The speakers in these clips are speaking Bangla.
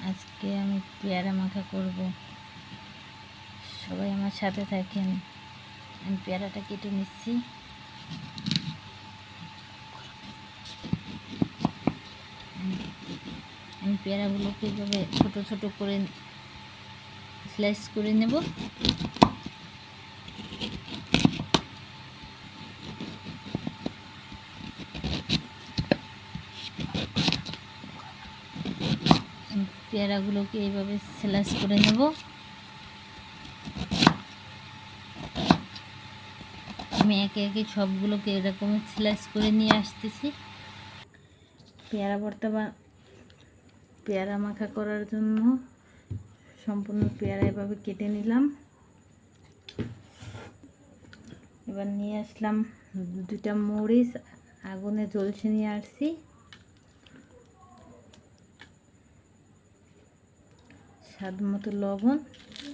আজকে আমি পেয়ারা মাখা করব, সবাই আমার সাথে থাকেন। আমি পেয়ারাটা কেটে নিচ্ছি। আমি পেয়ারাগুলোকে এভাবে ছোট ছোট করে স্লাইস করে নেব। পেয়ারাগুলোকে এইভাবে স্লাইস করে নেব। আমি একে একে সবগুলোকে এরকম স্লাইস করে নিয়ে আসতেছি। পেয়ারা ভর্তা বা পেয়ারা মাখা করার জন্য সম্পূর্ণ পেয়ারা এভাবে কেটে নিলাম। এবার নিয়ে আসলাম 2টা মরিচ, আগুনে জ্বলছে নিয়ে আসছি। স্বাদ মতো লবণ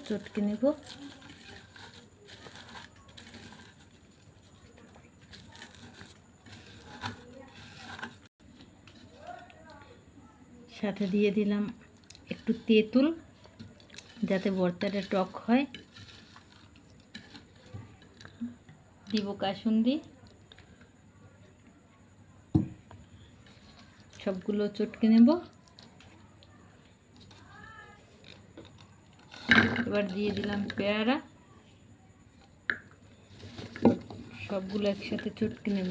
চটকে নেব। সাথে দিয়ে দিলাম একটু তেঁতুল, যাতে ভর্তাটা টক হয়। দিব কাসুন্দি। সবগুলো চটকে নেব। এবার দিয়ে দিলাম পেয়ারা, সবগুলো একসাথে চটকে নেব।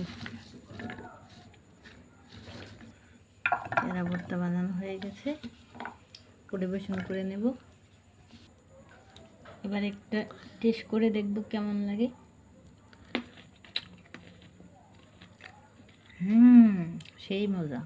পেয়ারা ভর্তা বানানো হয়ে গেছে, পরিবেশন করে নেব। এবার একটা টেস্ট করে দেখব কেমন লাগে। সেই মজা।